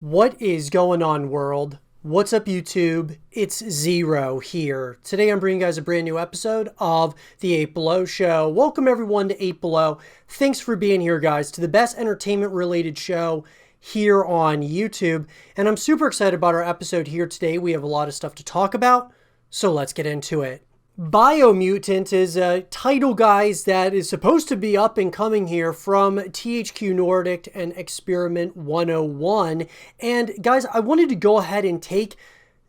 What is going on, world? What's up, YouTube? It's Zero here. Today I'm bringing you guys a brand new episode of the 8 Below Show. Welcome everyone to 8 Below. Thanks for being here, guys, to the best entertainment related show here on YouTube. And I'm super excited about our episode here today. We have a lot of stuff to talk about, so let's get into it. Biomutant is a title, guys, that is supposed to be up and coming here from THQ Nordic and Experiment 101. And guys, I wanted to go ahead and take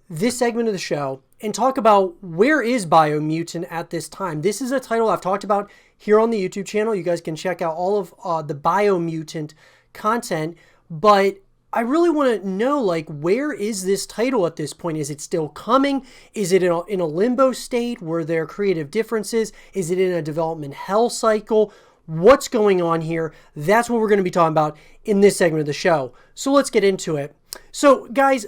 this segment of the show and talk about where is Biomutant at this time. This is a title I've talked about here on the YouTube channel. You guys can check out all of the Biomutant content, but I really want to know, like, where is this title at this point? Is it still coming? Is it in a limbo state? Were there creative differences? Is it in a development hell cycle? What's going on here? That's what we're going to be talking about in this segment of the show. So let's get into it. So, guys,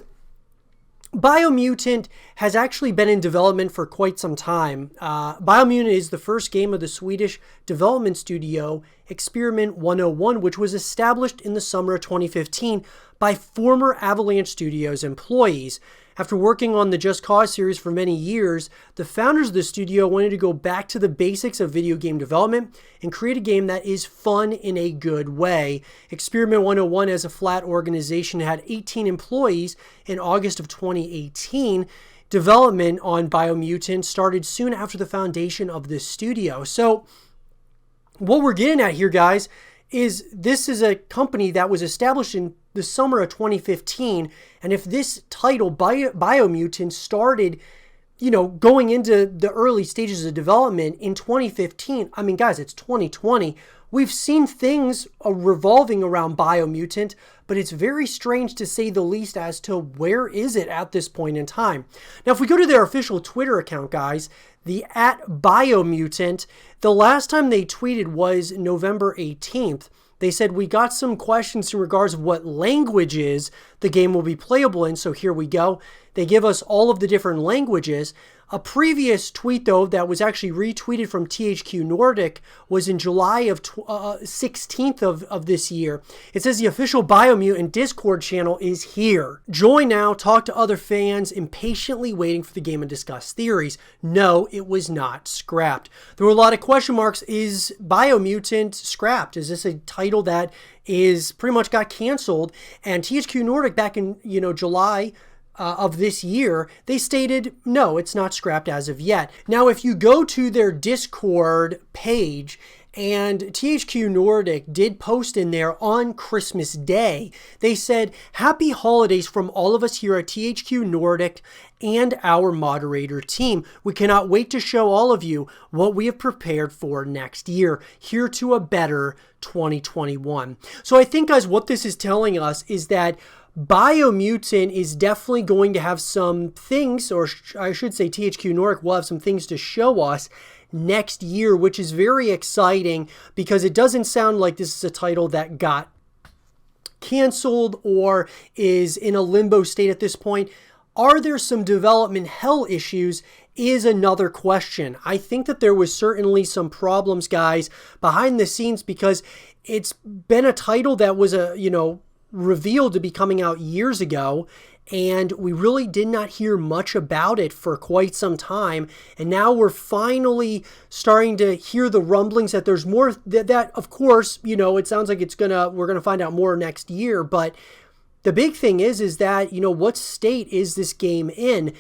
Biomutant has actually been in development for quite some time. Biomutant is the first game of the Swedish development studio Experiment 101, which was established in the summer of 2015 by former Avalanche Studios employees. After working on the Just Cause series for many years, the founders of the studio wanted to go back to the basics of video game development and create a game that is fun in a good way. Experiment 101 as a flat organization had 18 employees in August of 2018. Development on Biomutant started soon after the foundation of the studio. So what we're getting at here, guys, is this is a company that was established in the summer of 2015, and if this title, Biomutant, started, going into the early stages of development in 2015, I mean, guys, it's 2020. We've seen things revolving around Biomutant, but it's very strange to say the least as to where is it at this point in time. Now, if we go to their official Twitter account, guys, the @Biomutant, the last time they tweeted was November 18th. They said, we got some questions in regards of what languages the game will be playable in, so here we go. They give us all of the different languages. A previous tweet, though, that was actually retweeted from THQ Nordic was in July of 16th of this year. It says the official Biomutant Discord channel is here. Join now, talk to other fans, impatiently waiting for the game and discuss theories. No, it was not scrapped. There were a lot of question marks. Is Biomutant scrapped? Is this a title that is pretty much got canceled? And THQ Nordic back in, July of this year, they stated, no, it's not scrapped as of yet. Now, if you go to their Discord page, and THQ Nordic did post in there on Christmas Day, they said, happy holidays from all of us here at THQ Nordic and our moderator team. We cannot wait to show all of you what we have prepared for next year. Here to a better 2021. So I think, guys, what this is telling us is that Biomutant is definitely going to have some things, or I should say THQ Nordic will have some things to show us next year, which is very exciting because it doesn't sound like this is a title that got canceled or is in a limbo state at this point. Are there some development hell issues is another question. I think that there was certainly some problems, guys, behind the scenes because it's been a title that was revealed to be coming out years ago, and we really did not hear much about it for quite some time. And now we're finally starting to hear the rumblings that there's more. That of course, it sounds like we're gonna find out more next year. But the big thing is that what state is this game in?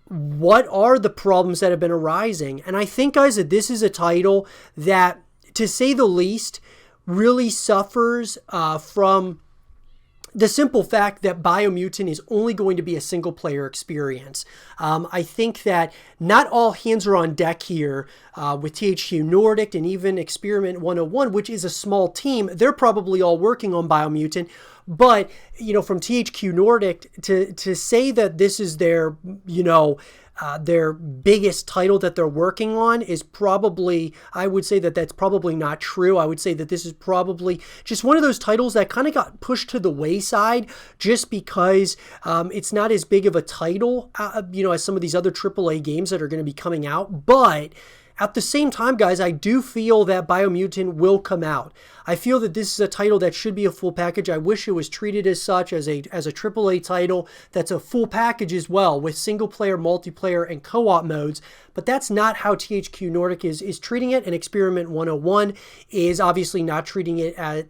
What are the problems that have been arising? And I think, guys, that this is a title that, to say the least, really suffers from the simple fact that Biomutant is only going to be a single player experience. I think that not all hands are on deck here with THQ Nordic and even Experiment 101, which is a small team. They're probably all working on Biomutant. But, from THQ Nordic to say that this is their biggest title that they're working on is probably, I would say that that's probably not true. I would say that this is probably just one of those titles that kind of got pushed to the wayside just because it's not as big of a title, as some of these other AAA games that are going to be coming out. But At the same time, guys, I do feel that Biomutant will come out. I feel that this is a title that should be a full package. I wish it was treated as such, as a AAA title that's a full package as well, with single player, multiplayer, and co-op modes. But that's not how THQ Nordic is treating it, and Experiment 101 is obviously not treating it as,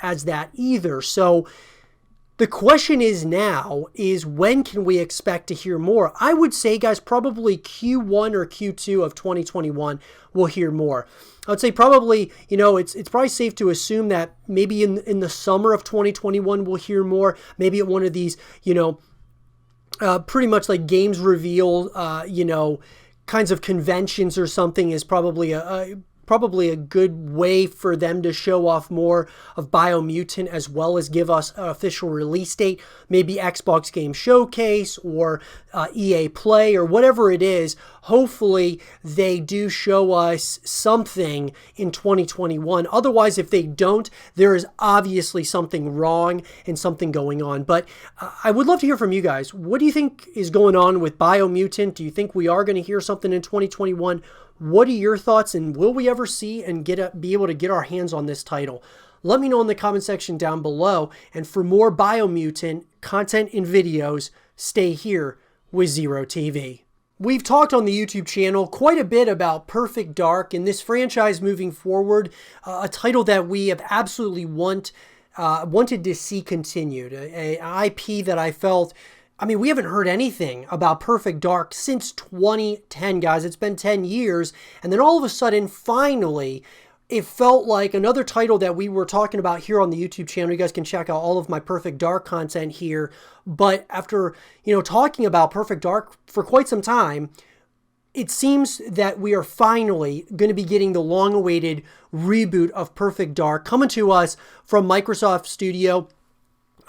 as that either. So the question is now is, when can we expect to hear more? I would say, guys, probably Q1 or Q2 of 2021 we'll hear more. I would say probably, it's probably safe to assume that maybe in the summer of 2021 we'll hear more. Maybe at one of these, pretty much like games reveal, kinds of conventions or something is probably a good way for them to show off more of Biomutant, as well as give us an official release date, maybe Xbox Game Showcase or EA Play or whatever it is. Hopefully they do show us something in 2021. Otherwise, if they don't, there is obviously something wrong and something going on. But I would love to hear from you guys. What do you think is going on with Biomutant? Do you think we are going to hear something in 2021? What are your thoughts, and will we ever see and be able to get our hands on this title? Let me know in the comment section down below. And for more Biomutant content and videos, stay here with Zero TV. We've talked on the YouTube channel quite a bit about Perfect Dark and this franchise moving forward, a title that we have absolutely wanted to see continued, an IP that I felt... we haven't heard anything about Perfect Dark since 2010, guys. It's been 10 years. And then all of a sudden, finally, it felt like another title that we were talking about here on the YouTube channel. You guys can check out all of my Perfect Dark content here. But after, talking about Perfect Dark for quite some time, it seems that we are finally going to be getting the long-awaited reboot of Perfect Dark coming to us from Microsoft Studio.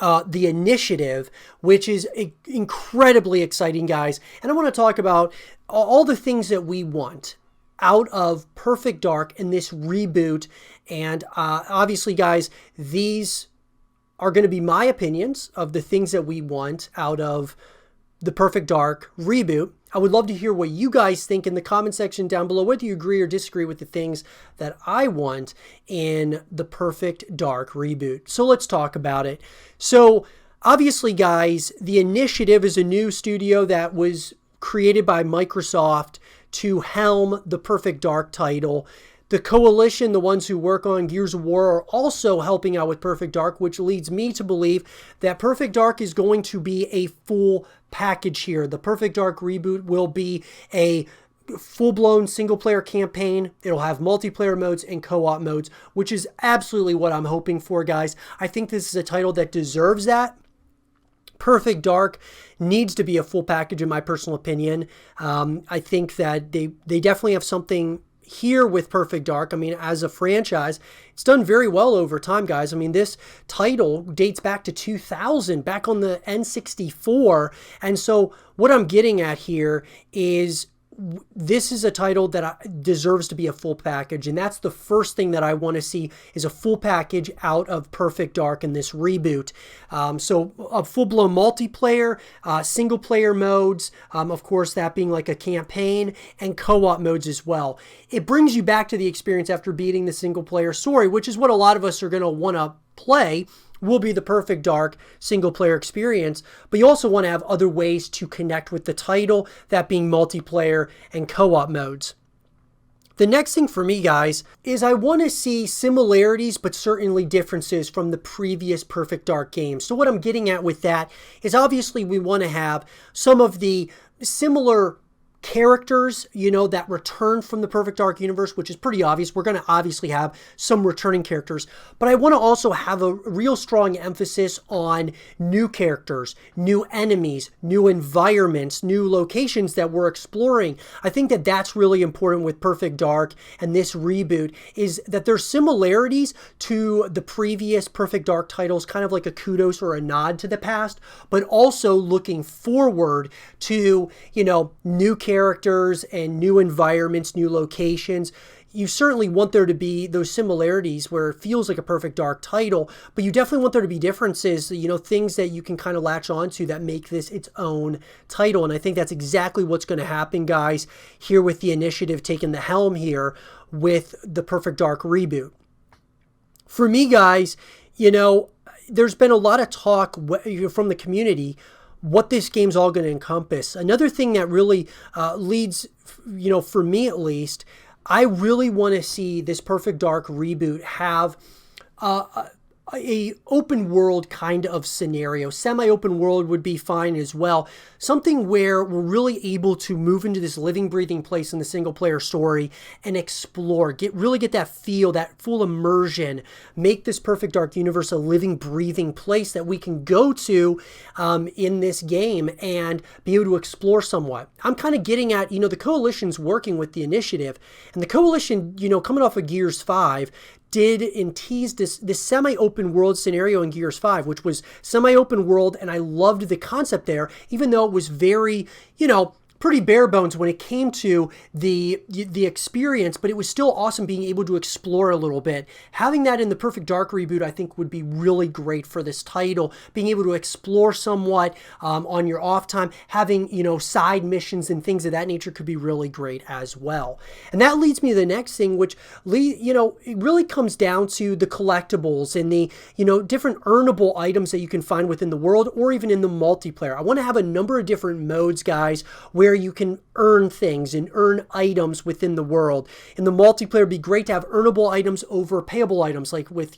The Initiative, which is incredibly exciting, guys. And I want to talk about all the things that we want out of Perfect Dark in this reboot. And obviously, guys, these are going to be my opinions of the things that we want out of the Perfect Dark reboot. I would love to hear what you guys think in the comment section down below, whether you agree or disagree with the things that I want in the Perfect Dark reboot. So let's talk about it. So obviously, guys, the Initiative is a new studio that was created by Microsoft to helm the Perfect Dark title. The Coalition, the ones who work on Gears of War, are also helping out with Perfect Dark, which leads me to believe that Perfect Dark is going to be a full package here. The Perfect Dark reboot will be a full-blown single-player campaign. It'll have multiplayer modes and co-op modes, which is absolutely what I'm hoping for, guys. I think this is a title that deserves that. Perfect Dark needs to be a full package, in my personal opinion. I think that they definitely have something here with Perfect Dark. As a franchise, it's done very well over time, guys. This title dates back to 2000, back on the N64. And so what I'm getting at here is this is a title that deserves to be a full package, and that's the first thing that I want to see is a full package out of Perfect Dark in this reboot. So a full-blown multiplayer, single-player modes, of course that being like a campaign, and co-op modes as well. It brings you back to the experience after beating the single-player story, which is what a lot of us are going to want to play. Will be the Perfect Dark single-player experience, but you also want to have other ways to connect with the title, that being multiplayer and co-op modes. The next thing for me, guys, is I want to see similarities, but certainly differences from the previous Perfect Dark games. So what I'm getting at with that is obviously we want to have some of the similar characters, that return from the Perfect Dark universe, which is pretty obvious. We're going to obviously have some returning characters, but I want to also have a real strong emphasis on new characters, new enemies, new environments, new locations that we're exploring. I think that that's really important with Perfect Dark and this reboot, is that there's similarities to the previous Perfect Dark titles, kind of like a kudos or a nod to the past, but also looking forward to, new characters and new environments, new locations. you certainly want there to be those similarities where it feels like a Perfect Dark title, but you definitely want there to be differences, things that you can kind of latch onto that make this its own title. And I think that's exactly what's going to happen, guys, here with the initiative taking the helm here with the Perfect Dark reboot. For me, guys, there's been a lot of talk from the community what this game's all going to encompass. Another thing that really leads, for me at least, I really want to see this Perfect Dark reboot have a open world kind of scenario. Semi-open world would be fine as well. Something where we're really able to move into this living, breathing place in the single player story and explore, really get that feel, that full immersion, make this Perfect Dark universe a living, breathing place that we can go to in this game and be able to explore somewhat. I'm kind of getting at, the Coalition's working with the initiative, and the Coalition, coming off of Gears 5, did and teased this semi-open world scenario in Gears 5, which was semi-open world, and I loved the concept there, even though it was very, pretty bare bones when it came to the experience, but it was still awesome being able to explore a little bit. Having that in the Perfect Dark reboot, I think, would be really great for this title. Being able to explore somewhat on your off time, having, side missions and things of that nature could be really great as well. And that leads me to the next thing, which, it really comes down to the collectibles and the, different earnable items that you can find within the world or even in the multiplayer. I want to have a number of different modes, guys, where you can earn things and earn items within the world. In the multiplayer, it'd be great to have earnable items over payable items, like with,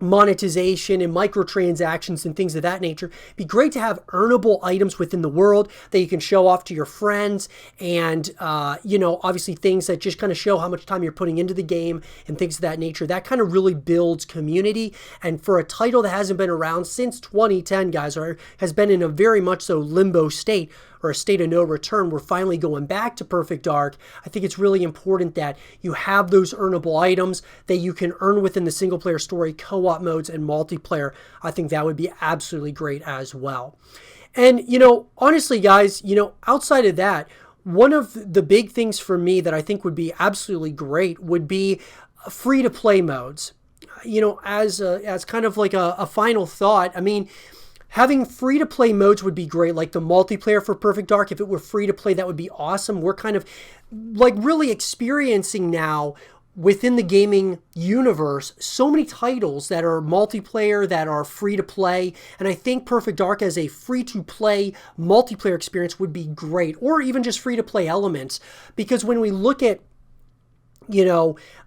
monetization and microtransactions and things of that nature. It'd be great to have earnable items within the world that you can show off to your friends and, obviously things that just kind of show how much time you're putting into the game and things of that nature. That kind of really builds community. And for a title that hasn't been around since 2010, guys, or has been in a very much so limbo state, or a state of no return, we're finally going back to Perfect Dark. I think it's really important that you have those earnable items that you can earn within the single player story, co-op modes, and multiplayer. I think that would be absolutely great as well. And, honestly, guys, outside of that, one of the big things for me that I think would be absolutely great would be free-to-play modes. As kind of like a final thought, I mean, having free-to-play modes would be great, like the multiplayer for Perfect Dark. If it were free-to-play, that would be awesome. We're kind of like really experiencing now within the gaming universe so many titles that are multiplayer, that are free-to-play, and I think Perfect Dark as a free-to-play multiplayer experience would be great, or even just free-to-play elements, because when we look at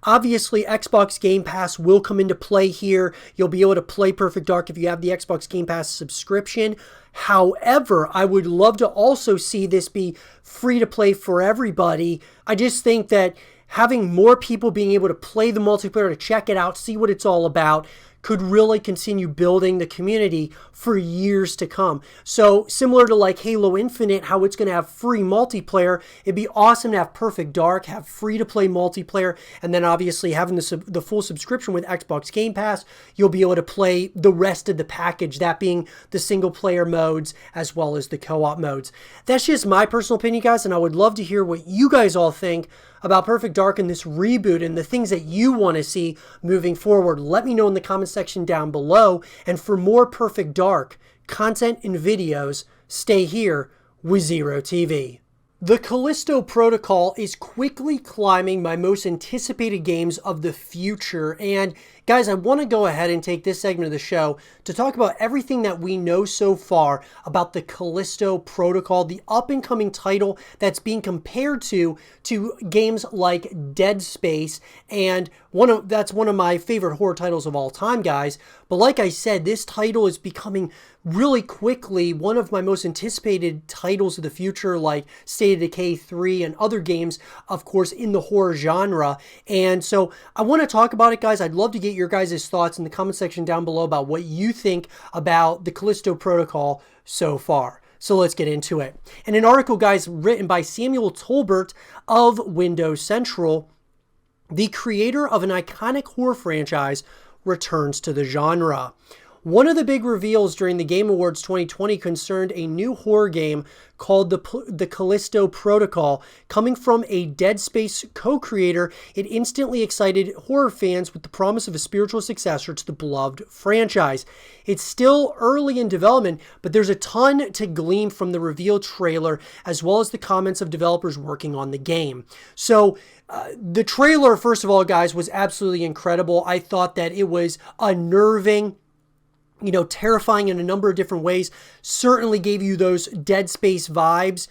obviously Xbox Game Pass will come into play here. You'll be able to play Perfect Dark if you have the Xbox Game Pass subscription. However, I would love to also see this be free to play for everybody. I just think that having more people being able to play the multiplayer, to check it out, see what it's all about, could really continue building the community for years to come. So similar to like Halo Infinite, how it's going to have free multiplayer, it'd be awesome to have Perfect Dark, have free-to-play multiplayer, and then obviously having the full subscription with Xbox Game Pass, you'll be able to play the rest of the package, that being the single-player modes as well as the co-op modes. That's just my personal opinion, guys, and I would love to hear what you guys all think about Perfect Dark and this reboot and the things that you want to see moving forward. Let me know in the comment section down below. And for more Perfect Dark content and videos, stay here with Zero TV. The Callisto protocol is quickly climbing my most anticipated games of the future. And guys, I want to go ahead and take this segment of the show to talk about everything that we know so far about the Callisto protocol, the up-and-coming title that's being compared to games like Dead Space, and that's one of my favorite horror titles of all time, guys. But like I said, this title is becoming really quickly one of my most anticipated titles of the future, like State of Decay 3 and other games, of course, in the horror genre. And so I want to talk about it, guys. I'd love to get your guys' thoughts in the comment section down below about what you think about the Callisto protocol so far. So let's get into it. And an article, guys, written by Samuel Tolbert of Windows Central, the creator of an iconic horror franchise returns to the genre. One of the big reveals during the Game Awards 2020 concerned a new horror game called the Callisto Protocol. Coming from a Dead Space co-creator, it instantly excited horror fans with the promise of a spiritual successor to the beloved franchise. It's still early in development, but there's a ton to glean from the reveal trailer, as well as the comments of developers working on the game. So, the trailer, first of all, guys, was absolutely incredible. I thought that it was unnerving, terrifying in a number of different ways. Certainly gave you those Dead Space vibes.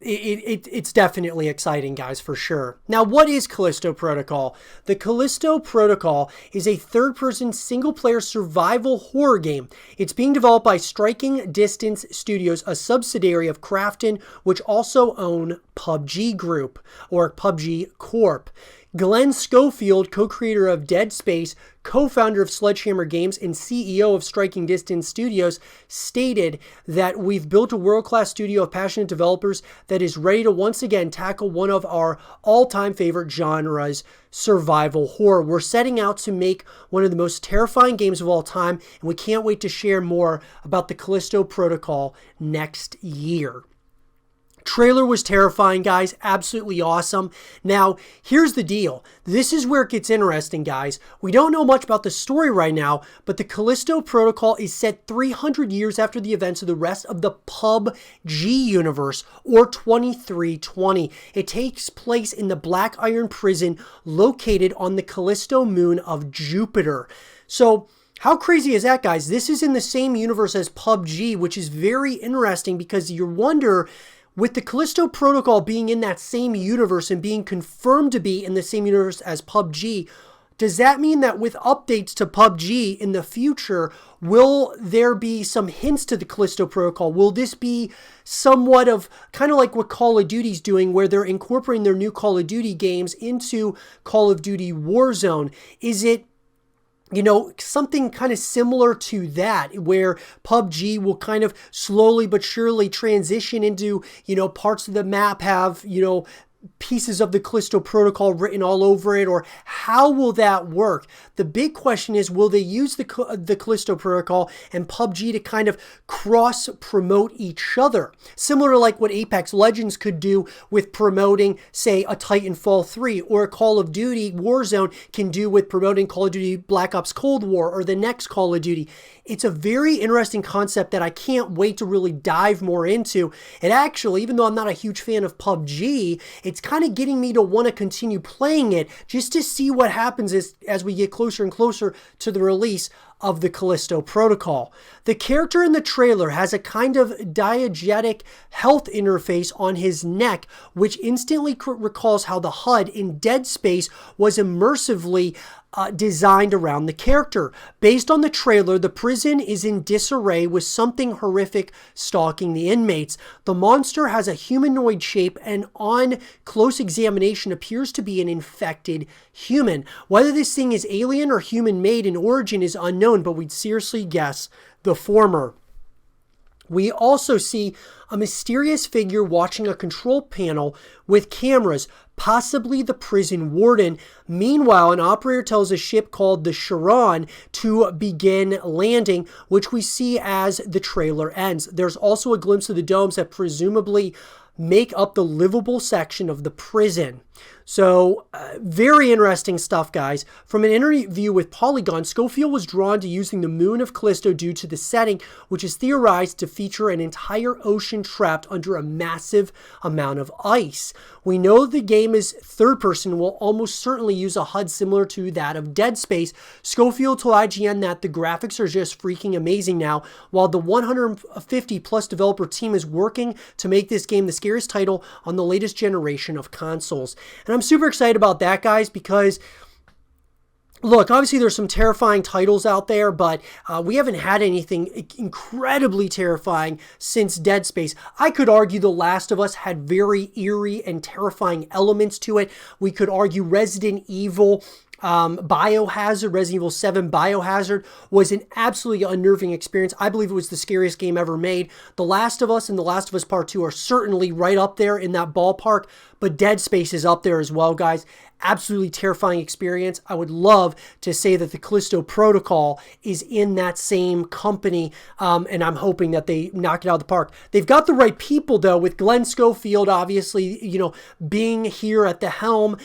It's definitely exciting, guys, for sure. Now, what is Callisto Protocol? The Callisto Protocol is a third-person single-player survival horror game. It's being developed by Striking Distance Studios, a subsidiary of Krafton, which also own PUBG Group, or PUBG Corp. Glenn Schofield, co-creator of Dead Space, co-founder of Sledgehammer Games, and CEO of Striking Distance Studios, stated that we've built a world-class studio of passionate developers that is ready to once again tackle one of our all-time favorite genres, survival horror. We're setting out to make one of the most terrifying games of all time, and we can't wait to share more about the Callisto Protocol next year. Trailer was terrifying, guys. Absolutely awesome. Now, here's the deal. This is where it gets interesting, guys. We don't know much about the story right now, but the Callisto Protocol is set 300 years after the events of the rest of the PUBG universe, or 2320. It takes place in the Black Iron Prison located on the Callisto moon of Jupiter. So, how crazy is that, guys? This is in the same universe as PUBG, which is very interesting because you wonder, with the Callisto Protocol being in that same universe and being confirmed to be in the same universe as PUBG, does that mean that with updates to PUBG in the future, will there be some hints to the Callisto Protocol? Will this be somewhat of kind of like what Call of Duty's doing, where they're incorporating their new Call of Duty games into Call of Duty Warzone? Is it something kind of similar to that, where PUBG will kind of slowly but surely transition into, parts of the map have, pieces of the Callisto Protocol written all over it, or how will that work? The big question is, will they use the Callisto Protocol and PUBG to kind of cross-promote each other? Similar to like what Apex Legends could do with promoting, say, a Titanfall 3, or a Call of Duty Warzone can do with promoting Call of Duty Black Ops Cold War, or the next Call of Duty. It's a very interesting concept that I can't wait to really dive more into. And actually, even though I'm not a huge fan of PUBG, it's kind of getting me to want to continue playing it just to see what happens as we get closer and closer to the release of the Callisto Protocol. The character in the trailer has a kind of diegetic health interface on his neck, which instantly recalls how the HUD in Dead Space was immersively designed around the character. Based on the trailer, the prison is in disarray with something horrific stalking the inmates. The monster has a humanoid shape and on close examination appears to be an infected human. Whether this thing is alien or human-made in origin is unknown, but we'd seriously guess the former. We also see a mysterious figure watching a control panel with cameras, possibly the prison warden. Meanwhile, an operator tells a ship called the Charon to begin landing, which we see as the trailer ends. There's also a glimpse of the domes that presumably make up the livable section of the prison. So, very interesting stuff, guys. From an interview with Polygon, Schofield was drawn to using the moon of Callisto due to the setting, which is theorized to feature an entire ocean trapped under a massive amount of ice. We know the game is third person and will almost certainly use a HUD similar to that of Dead Space. Schofield told IGN that the graphics are just freaking amazing now, while the 150 plus developer team is working to make this game the scariest title on the latest generation of consoles. And I'm super excited about that, guys, because look, obviously there's some terrifying titles out there, but we haven't had anything incredibly terrifying since Dead Space. I could argue The Last of Us had very eerie and terrifying elements to it. We could argue Resident Evil Biohazard, Resident Evil 7 Biohazard was an absolutely unnerving experience. I believe it was the scariest game ever made. The Last of Us and The Last of Us Part 2 are certainly right up there in that ballpark, but Dead Space is up there as well, guys. absolutely terrifying experience. I would love to say that the Callisto Protocol is in that same company, and I'm hoping that they knock it out of the park. They've got the right people, though, with Glenn Schofield, obviously, being here at the helm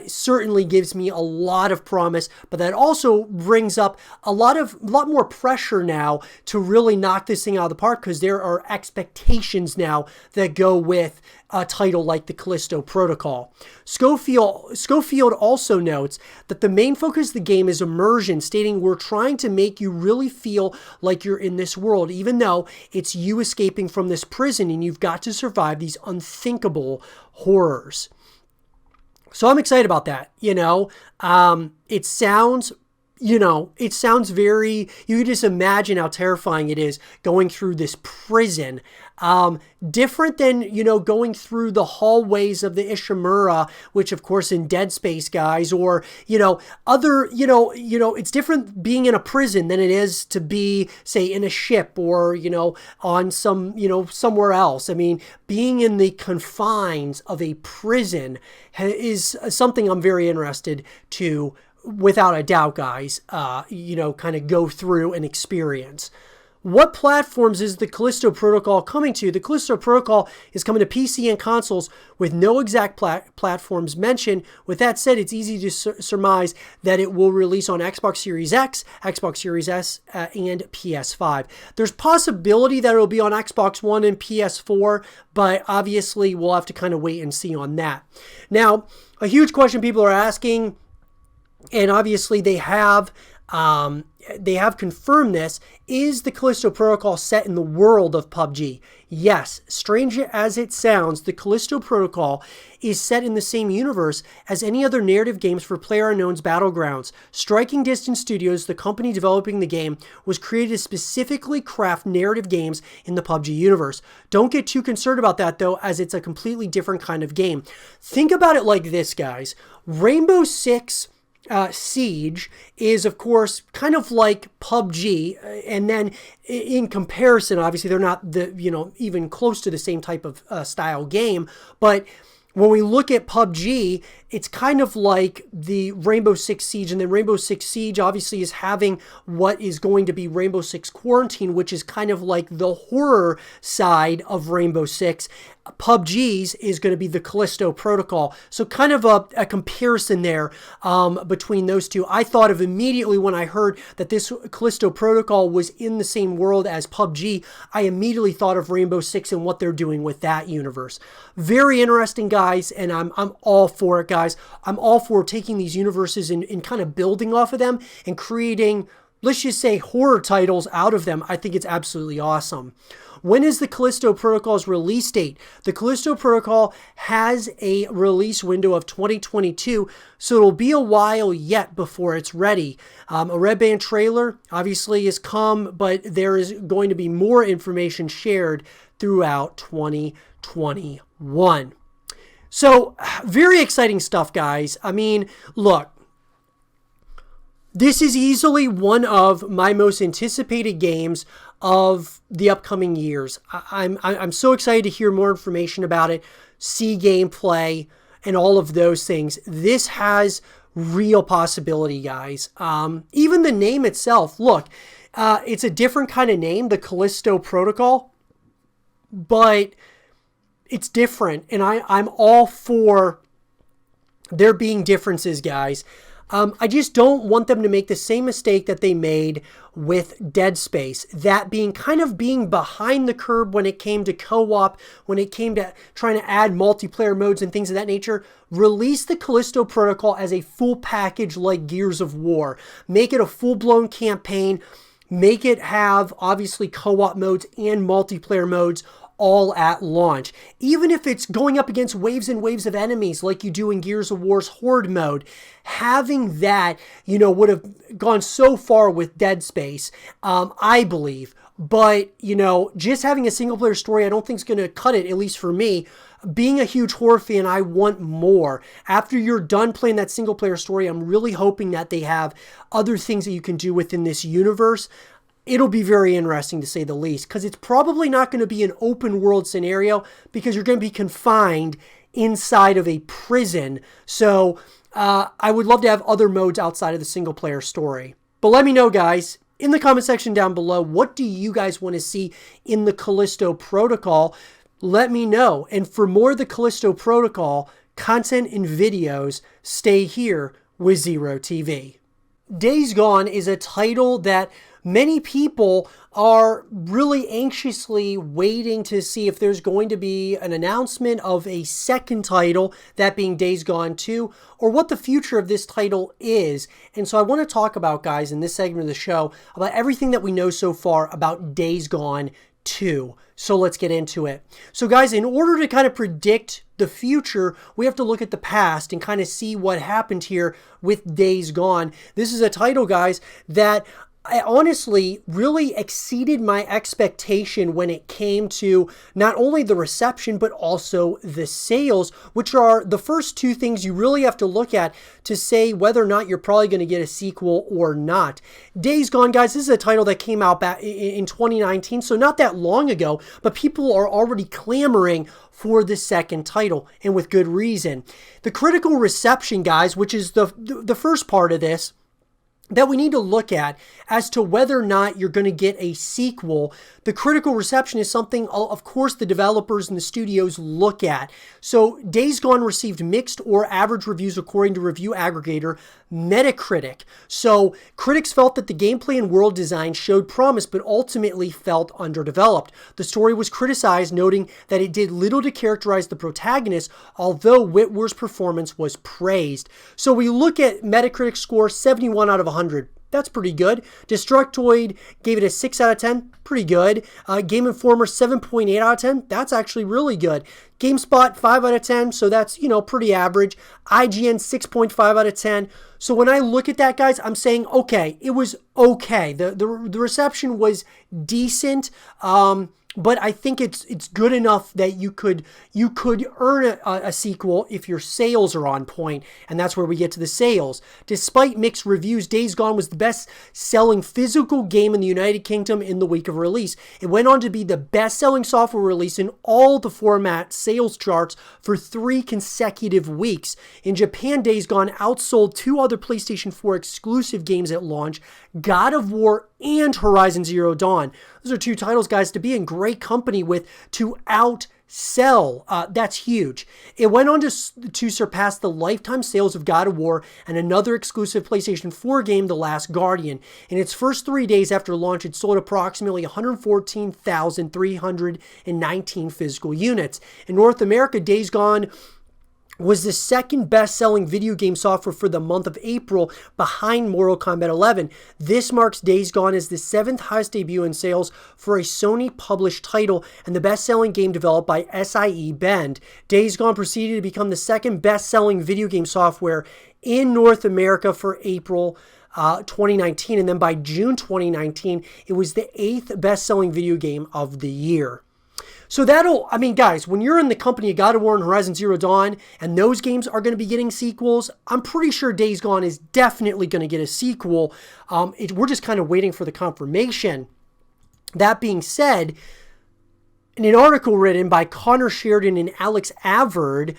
certainly gives me a lot of promise, but that also brings up a lot more pressure now to really knock this thing out of the park, because there are expectations now that go with a title like the Callisto Protocol. Schofield also notes that the main focus of the game is immersion, stating, "We're trying to make you really feel like you're in this world, even though it's you escaping from this prison and you've got to survive these unthinkable horrors." So I'm excited about that. It sounds very, you can just imagine how terrifying it is going through this prison. Different than, going through the hallways of the Ishimura, which of course in Dead Space, guys, or, it's different being in a prison than it is to be, say, in a ship or, on some, somewhere else. I mean, being in the confines of a prison is something I'm very interested to, without a doubt, guys, kind of go through and experience. What platforms is the Callisto Protocol coming to? The Callisto Protocol is coming to PC and consoles with no exact platforms mentioned. With that said, it's easy to surmise that it will release on Xbox Series X, Xbox Series S, and PS5. There's possibility that it'll be on Xbox One and PS4, but obviously we'll have to kind of wait and see on that. Now, a huge question people are asking, and obviously they have confirmed this, is the Callisto Protocol set in the world of PUBG? Yes, strange as it sounds, the Callisto Protocol is set in the same universe as any other narrative games for PlayerUnknown's Battlegrounds. Striking Distance Studios, the company developing the game, was created to specifically craft narrative games in the PUBG universe. Don't get too concerned about that, though, as it's a completely different kind of game. Think about it like this, guys. Rainbow Six Siege is, of course, kind of like PUBG, and then in comparison, obviously they're not even close to the same type of style game, but when we look at PUBG, it's kind of like the Rainbow Six Siege, and then Rainbow Six Siege obviously is having what is going to be Rainbow Six Quarantine, which is kind of like the horror side of Rainbow Six. PUBG's is going to be the Callisto Protocol. So kind of a comparison there between those two. I thought of immediately when I heard that this Callisto Protocol was in the same world as PUBG, I immediately thought of Rainbow Six and what they're doing with that universe. Very interesting, guys, and I'm all for it, guys. I'm all for taking these universes and kind of building off of them and creating, let's just say, horror titles out of them. I think it's absolutely awesome. When is the Callisto Protocol's release date? The Callisto Protocol has a release window of 2022, so it'll be a while yet before it's ready. A Red Band trailer obviously has come, but there is going to be more information shared throughout 2021. So, very exciting stuff, guys. I mean, look, this is easily one of my most anticipated games of the upcoming years. I'm so excited to hear more information about it, see gameplay, and all of those things. This has real possibility, guys. Even the name itself, look, it's a different kind of name, the Callisto Protocol, but it's different, and I'm all for there being differences, guys. I just don't want them to make the same mistake that they made with Dead Space. That being kind of being behind the curve when it came to co-op, when it came to trying to add multiplayer modes and things of that nature. Release the Callisto Protocol as a full package like Gears of War. Make it a full-blown campaign. Make it have, obviously, co-op modes and multiplayer modes all at launch. Even if it's going up against waves and waves of enemies like you do in Gears of War's Horde mode, having that, would have gone so far with Dead Space, I believe. But, just having a single player story I don't think is going to cut it, at least for me. Being a huge horror fan, I want more. After you're done playing that single player story, I'm really hoping that they have other things that you can do within this universe. It'll be very interesting, to say the least, because it's probably not going to be an open world scenario because you're going to be confined inside of a prison. So I would love to have other modes outside of the single player story. But let me know, guys, in the comment section down below, what do you guys want to see in the Callisto protocol? Let me know. And for more of the Callisto protocol content and videos, stay here with Zero TV. Days Gone is a title that many people are really anxiously waiting to see if there's going to be an announcement of a second title, that being Days Gone 2, or what the future of this title is. And so I want to talk about, guys, in this segment of the show, about everything that we know so far about Days Gone 2. So let's get into it. So guys, in order to kind of predict the future, we have to look at the past and kind of see what happened here with Days Gone. This is a title, guys, that I honestly really exceeded my expectation when it came to not only the reception, but also the sales, which are the first two things you really have to look at to say whether or not you're probably going to get a sequel or not. Days Gone, guys, this is a title that came out back in 2019, so not that long ago, but people are already clamoring for the second title, and with good reason. The critical reception, guys, which is the first part of this, that we need to look at as to whether or not you're going to get a sequel. The critical reception is something, of course, the developers and the studios look at. So Days Gone received mixed or average reviews according to review aggregator Metacritic. So critics felt that the gameplay and world design showed promise, but ultimately felt underdeveloped. The story was criticized, noting that it did little to characterize the protagonist, although Whitwer's performance was praised. So we look at Metacritic score, 71 out of 100. That's pretty good. Destructoid gave it a 6 out of 10. Pretty good. Game Informer, 7.8 out of 10. That's actually really good. GameSpot, 5 out of 10. So that's, pretty average. IGN, 6.5 out of 10. So when I look at that, guys, I'm saying, okay, it was okay. The reception was decent. But I think it's good enough that you could earn a sequel if your sales are on point, and that's where we get to the sales. Despite mixed reviews, Days Gone was the best-selling physical game in the United Kingdom in the week of release. It went on to be the best-selling software release in all the format sales charts for 3 consecutive weeks. In Japan, Days Gone outsold 2 other PlayStation 4 exclusive games at launch, God of War and Horizon Zero Dawn. Those are 2 titles, guys, to be in great company with, to outsell. That's huge. It went on to surpass the lifetime sales of God of War and another exclusive PlayStation 4 game, The Last Guardian. In its first 3 days after launch, it sold approximately 114,319 physical units. In North America, Days Gone was the second best-selling video game software for the month of April, behind Mortal Kombat 11. This marks Days Gone as the 7th highest debut in sales for a Sony-published title and the best-selling game developed by SIE Bend. Days Gone proceeded to become the second best-selling video game software in North America for April 2019, and then by June 2019, it was the 8th best-selling video game of the year. So guys, when you're in the company of God of War and Horizon Zero Dawn, and those games are going to be getting sequels, I'm pretty sure Days Gone is definitely going to get a sequel. We're just kind of waiting for the confirmation. That being said, in an article written by Connor Sheridan and Alex Avard,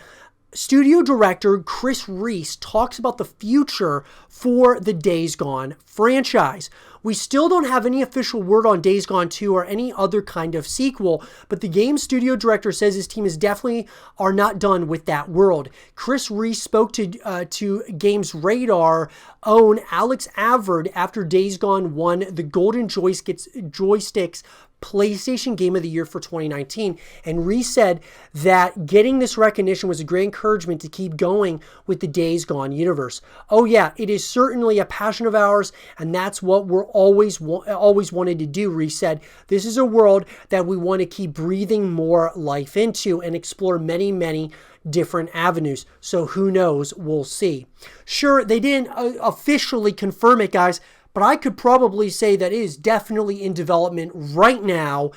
studio director Chris Reese talks about the future for the Days Gone franchise. We still don't have any official word on Days Gone 2 or any other kind of sequel, but the game studio director says his team is definitely are not done with that world. Chris Reese spoke to Games Radar own Alex Avard after Days Gone won the Golden Joysticks PlayStation Game of the Year for 2019, and Reese said that getting this recognition was a great encouragement to keep going with the Days Gone universe. Oh yeah, it is certainly a passion of ours, and that's what we're always wanted to do, Reese said. This is a world that we want to keep breathing more life into and explore many different avenues. So who knows? We'll see. Sure, they didn't officially confirm it, guys, but I could probably say that it is definitely in development right now.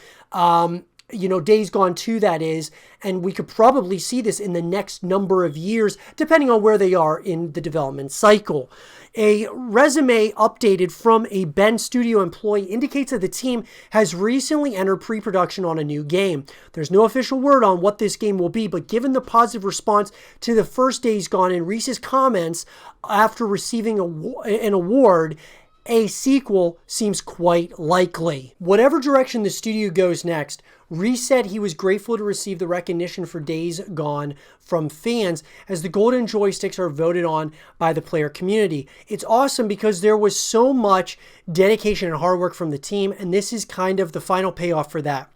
Days Gone 2, that is, and we could probably see this in the next number of years, depending on where they are in the development cycle. A resume updated from a Bend Studio employee indicates that the team has recently entered pre-production on a new game. There's no official word on what this game will be, but given the positive response to the first Days Gone and Reese's comments after receiving an award, a sequel seems quite likely. Whatever direction the studio goes next, Reese said he was grateful to receive the recognition for Days Gone from fans, as the golden joysticks are voted on by the player community. It's awesome because there was so much dedication and hard work from the team, and this is kind of the final payoff for that.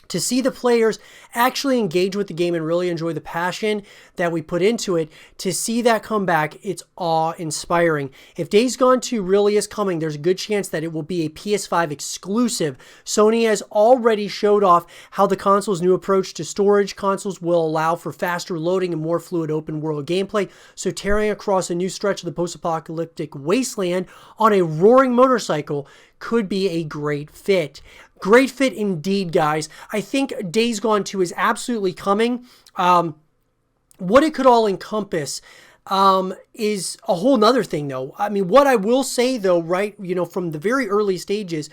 To see the players actually engage with the game and really enjoy the passion that we put into it, to see that come back, it's awe-inspiring. If Days Gone 2 really is coming, there's a good chance that it will be a PS5 exclusive. Sony has already showed off how the console's new approach to storage consoles will allow for faster loading and more fluid open-world gameplay, so tearing across a new stretch of the post-apocalyptic wasteland on a roaring motorcycle could be a great fit. Great fit indeed, guys. I think Days Gone 2 is absolutely coming. What it could all encompass is a whole nother thing, though. I mean, what I will say, though, right, from the very early stages,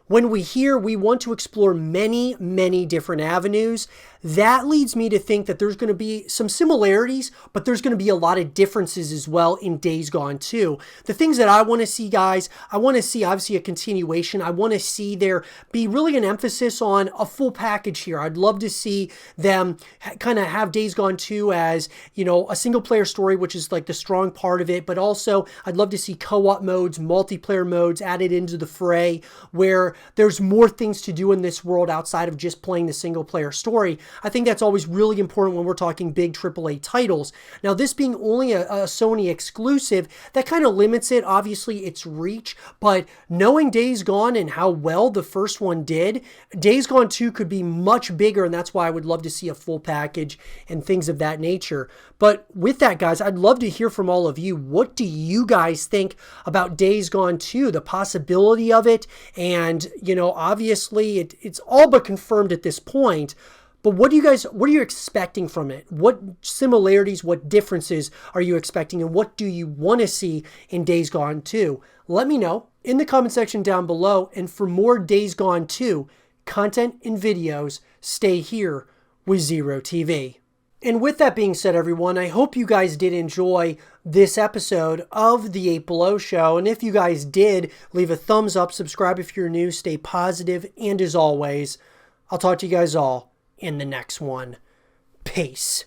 when we want to explore many, many different avenues, that leads me to think that there's going to be some similarities, but there's going to be a lot of differences as well in Days Gone 2. The things that I want to see, guys, I want to see obviously a continuation. I want to see there be really an emphasis on a full package here. I'd love to see them kind of have Days Gone 2 as, a single player story, which is like the strong part of it, but also I'd love to see co-op modes, multiplayer modes added into the fray, where there's more things to do in this world outside of just playing the single player story. I think that's always really important when we're talking big AAA titles. Now, this being only a Sony exclusive, that kind of limits it, obviously, its reach, but knowing Days Gone and how well the first one did, Days Gone 2 could be much bigger, and that's why I would love to see a full package and things of that nature. But with that, guys, I'd love to hear from all of you. What do you guys think about Days Gone 2, the possibility of it? And, obviously, it's all but confirmed at this point. But what are you expecting from it? What similarities, what differences are you expecting? And what do you want to see in Days Gone 2? Let me know in the comment section down below. And for more Days Gone 2 content and videos, stay here with Zero TV. And with that being said, everyone, I hope you guys did enjoy this episode of the 8 Below Show. And if you guys did, leave a thumbs up, subscribe if you're new, stay positive, and as always, I'll talk to you guys all in the next one. Peace.